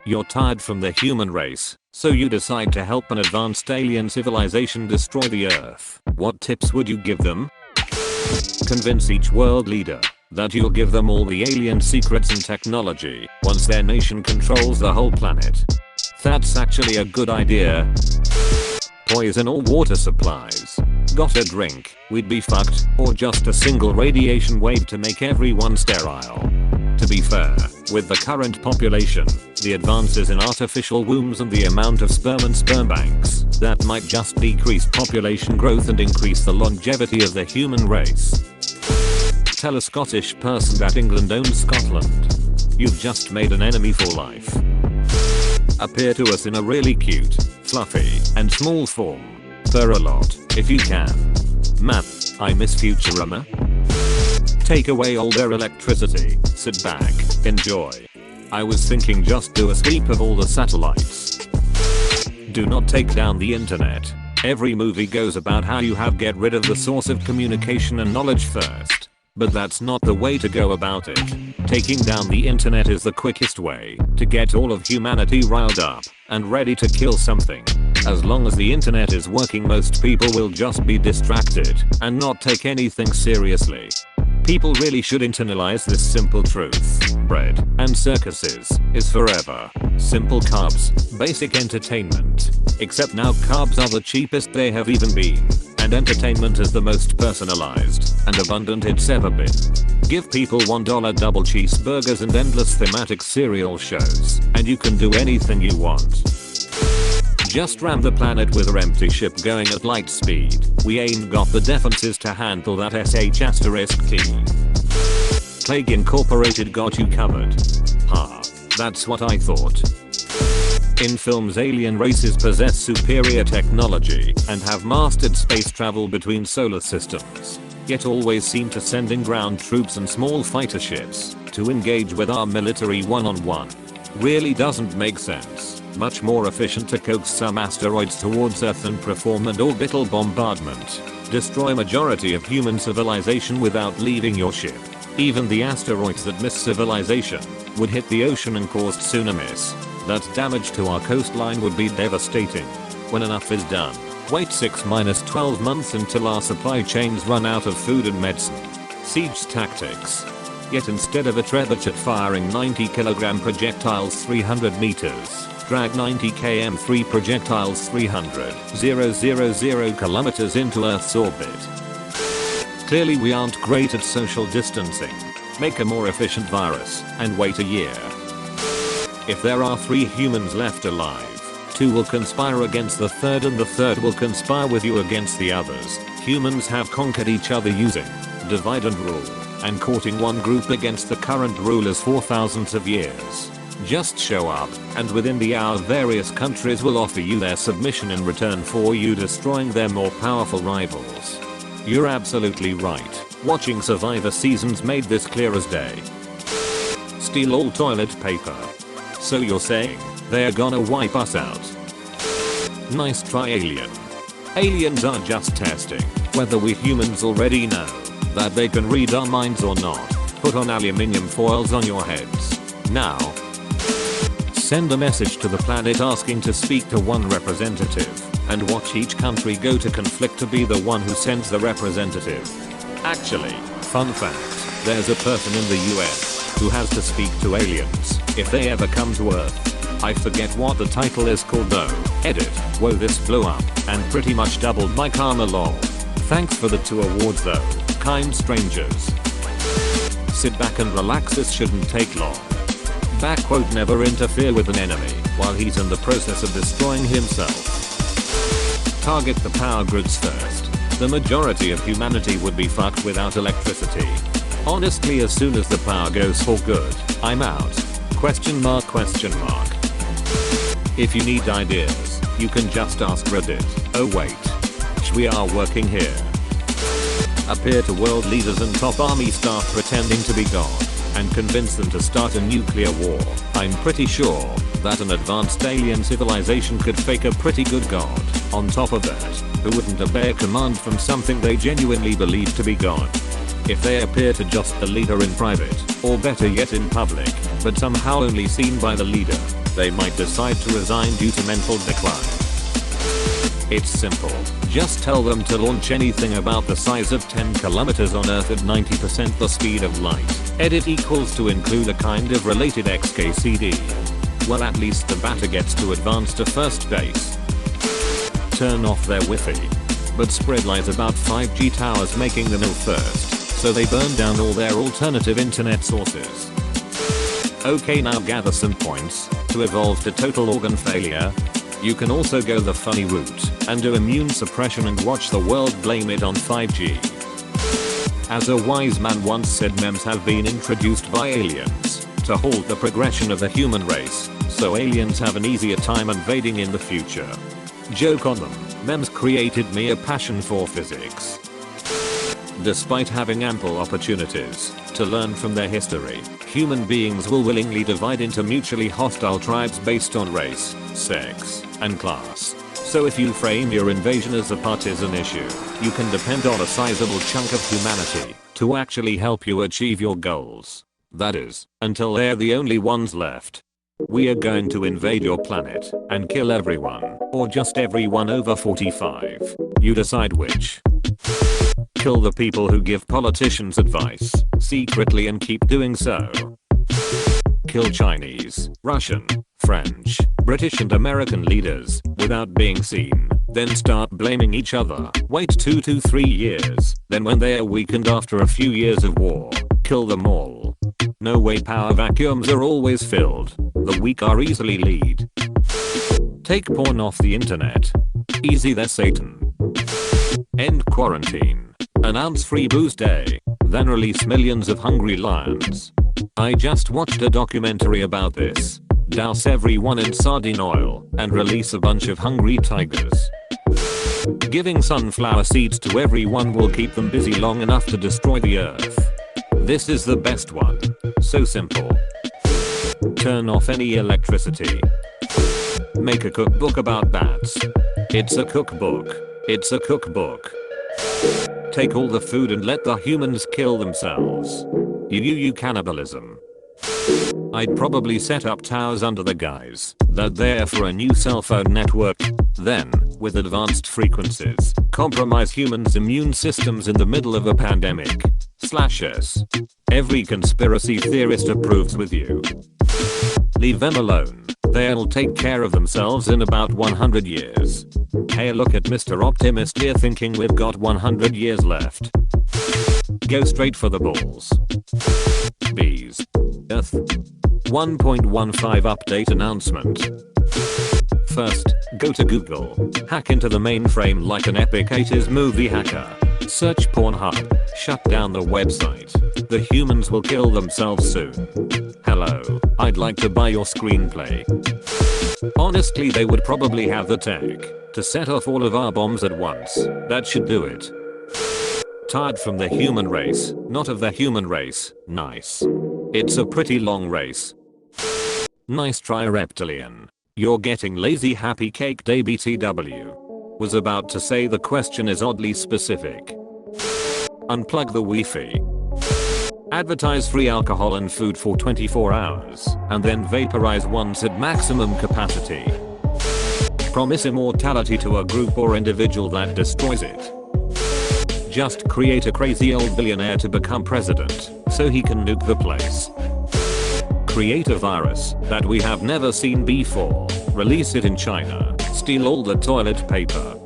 You're tired from the human race, so you decide to help an advanced alien civilization destroy the Earth. What tips would you give them? Convince each world leader that you'll give them all the alien secrets and technology once their nation controls the whole planet. That's actually a good idea. Poison all water supplies. Got a drink, we'd be fucked, or just a single radiation wave to make everyone sterile. To be fair, with the current population, the advances in artificial wombs and the amount of sperm and sperm banks, that might just decrease population growth and increase the longevity of the human race. Tell a Scottish person that England owns Scotland. You've just made an enemy for life. Appear to us in a really cute, fluffy, and small form. Purr a lot, if you can. Man, I miss Futurama. Take away all their electricity, sit back, enjoy. I was thinking just do a sweep of all the satellites. Do not take down the internet. Every movie goes about how you have get rid of the source of communication and knowledge first. But that's not the way to go about it. Taking down the internet is the quickest way to get all of humanity riled up and ready to kill something. As long as the internet is working, most people will just be distracted and not take anything seriously. People really should internalize this simple truth. Bread and circuses is forever. Simple carbs, basic entertainment. Except now carbs are the cheapest they have even been. And entertainment is the most personalized and abundant it's ever been. Give people $1 double cheeseburgers and endless thematic serial shows, and you can do anything you want. Just ram the planet with our empty ship going at light speed. We ain't got the defenses to handle that sh*t. Plague Incorporated got you covered. Ha, that's what I thought. In films, alien races possess superior technology and have mastered space travel between solar systems, yet always seem to send in ground troops and small fighter ships to engage with our military one-on-one. Really doesn't make sense. Much more efficient to coax some asteroids towards Earth and perform an orbital bombardment. Destroy majority of human civilization without leaving your ship. Even the asteroids that miss civilization would hit the ocean and cause tsunamis. That damage to our coastline would be devastating. When enough is done, wait 6-12 months until our supply chains run out of food and medicine. Siege tactics. Yet instead of a trebuchet firing 90 kg projectiles 300 meters, drag 90 km 3 projectiles 300,000 kilometers into Earth's orbit. Clearly we aren't great at social distancing. Make a more efficient virus and wait a year. If there are 3 humans left alive, 2 will conspire against the third and the third will conspire with you against the others. Humans have conquered each other using divide and rule and courting one group against the current rulers for thousands of years. Just show up, and within the hour various countries will offer you their submission in return for you destroying their more powerful rivals. You're absolutely right. Watching Survivor seasons made this clear as day. Steal all toilet paper. So you're saying they're gonna wipe us out? Nice try, alien. Aliens are just testing whether we humans already know that they can read our minds or not. Put on aluminium foils on your heads. Now. Send a message to the planet asking to speak to one representative, and watch each country go to conflict to be the one who sends the representative. Actually, fun fact, there's a person in the US who has to speak to aliens if they ever come to Earth. I forget what the title is called though. Edit. Whoa, this blew up and pretty much doubled my karma lol. Thanks for the 2 awards though, kind strangers. Sit back and relax, this shouldn't take long. Backquote, never interfere with an enemy while he's in the process of destroying himself. Target the power grids first. The majority of humanity would be fucked without electricity. Honestly, as soon as the power goes for good, I'm out. Question mark. If you need ideas, you can just ask Reddit. Oh wait. We are working here. Appear to world leaders and top army staff pretending to be God and convince them to start a nuclear war. I'm pretty sure that an advanced alien civilization could fake a pretty good God. On top of that, who wouldn't obey a command from something they genuinely believe to be God? If they appear to just the leader in private, or better yet in public, but somehow only seen by the leader, they might decide to resign due to mental decline. It's simple. Just tell them to launch anything about the size of 10 kilometers on Earth at 90% the speed of light. Edit equals to include a kind of related Exquisite. Well, at least the batter gets to advance to first base. Turn off their Wi-Fi. But spread lies about 5G towers making them ill first, so they burn down all their alternative internet sources. Okay, now gather some points. To evolve to total organ failure, you can also go the funny route and do immune suppression and watch the world blame it on 5G. As a wise man once said, memes have been introduced by aliens to halt the progression of the human race, so aliens have an easier time invading in the future. Joke on them, memes created me a passion for physics. Despite having ample opportunities to learn from their history, human beings will willingly divide into mutually hostile tribes based on race, sex, and class. So if you frame your invasion as a partisan issue, you can depend on a sizable chunk of humanity to actually help you achieve your goals. That is, until they're the only ones left. We are going to invade your planet and kill everyone, or just everyone over 45. You decide which. Kill the people who give politicians advice secretly and keep doing so. Kill Chinese, Russian, French, British and American leaders without being seen, then start blaming each other. Wait 2 to 3 years, then when they are weakened after a few years of war, kill them all. No way, power vacuums are always filled. The weak are easily lead. Take porn off the internet. Easy there, Satan. End quarantine. Announce free booze day. Then release millions of hungry lions. I just watched a documentary about this. Douse everyone in sardine oil and release a bunch of hungry tigers. Giving sunflower seeds to everyone will keep them busy long enough to destroy the earth. This is the best one. So simple. Turn off any electricity. Make a cookbook about bats. It's a cookbook. It's a cookbook. Take all the food and let the humans kill themselves. You cannibalism. I'd probably set up towers under the guise that they're for a new cell phone network. Then, with advanced frequencies, compromise humans' immune systems in the middle of a pandemic. /s. Every conspiracy theorist approves with you. Leave them alone. They'll take care of themselves in about 100 years. Hey, look at Mr. Optimist here thinking we've got 100 years left. Go straight for the balls. Bees. Earth. 1.15 update announcement. First, go to Google. Hack into the mainframe like an epic 80s movie hacker. Search Pornhub. Shut down the website. The humans will kill themselves soon. Hello, I'd like to buy your screenplay. Honestly, they would probably have the tech to set off all of our bombs at once. That should do it. Tired from the human race, not of the human race. Nice. It's a pretty long race. Nice try, reptilian. You're getting lazy. Happy cake day, BTW. Was about to say the question is oddly specific. Unplug the Wi-Fi. Advertise free alcohol and food for 24 hours, and then vaporize once at maximum capacity. Promise immortality to a group or individual that destroys it. Just create a crazy old billionaire to become president, so he can nuke the place. Create a virus that we have never seen before, release it in China, steal all the toilet paper.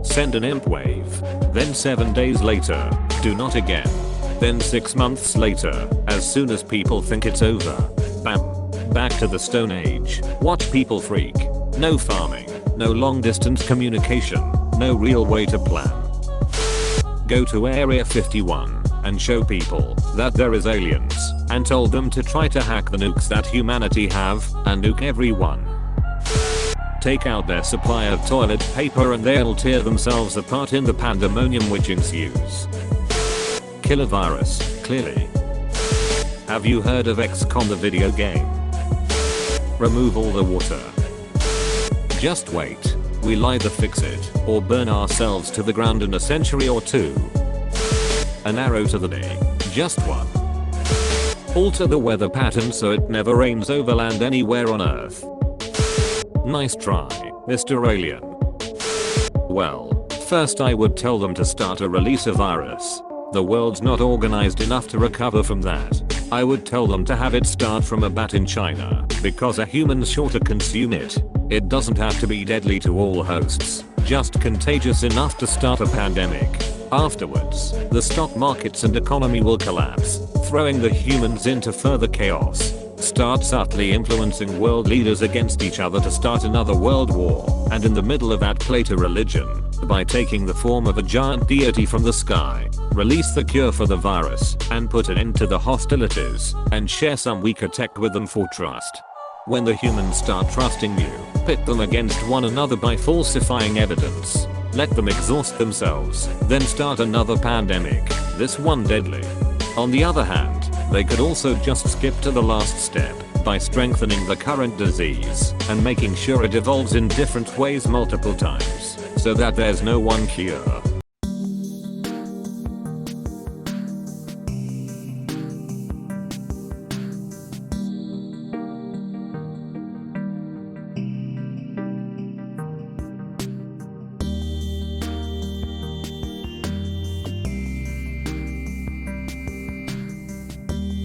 Send an imp wave, then 7 days later, do not again. Then 6 months later, as soon as people think it's over, bam, back to the Stone Age. Watch people freak. No farming, no long distance communication, no real way to plan. Go to Area 51 and show people that there is aliens, and told them to try to hack the nukes that humanity have and nuke everyone. Take out their supply of toilet paper and they'll tear themselves apart in the pandemonium which ensues. Kill a virus, clearly. Have you heard of XCOM the video game? Remove all the water. Just wait. We'll either fix it or burn ourselves to the ground in a century or two. An arrow to the day. Just one. Alter the weather pattern so it never rains over land anywhere on Earth. Nice try, Mr. Alien. Well, first I would tell them to start a release a virus. The world's not organized enough to recover from that. I would tell them to have it start from a bat in China, because a human's sure to consume it. It doesn't have to be deadly to all hosts, just contagious enough to start a pandemic. Afterwards, the stock markets and economy will collapse, throwing the humans into further chaos. Start subtly influencing world leaders against each other to start another world war, and in the middle of that plate a religion, by taking the form of a giant deity from the sky. Release the cure for the virus, and put an end to the hostilities, and share some weaker tech with them for trust. When the humans start trusting you, pit them against one another by falsifying evidence. Let them exhaust themselves, then start another pandemic, this one deadly. On the other hand, they could also just skip to the last step by strengthening the current disease and making sure it evolves in different ways multiple times so that there's no one cure.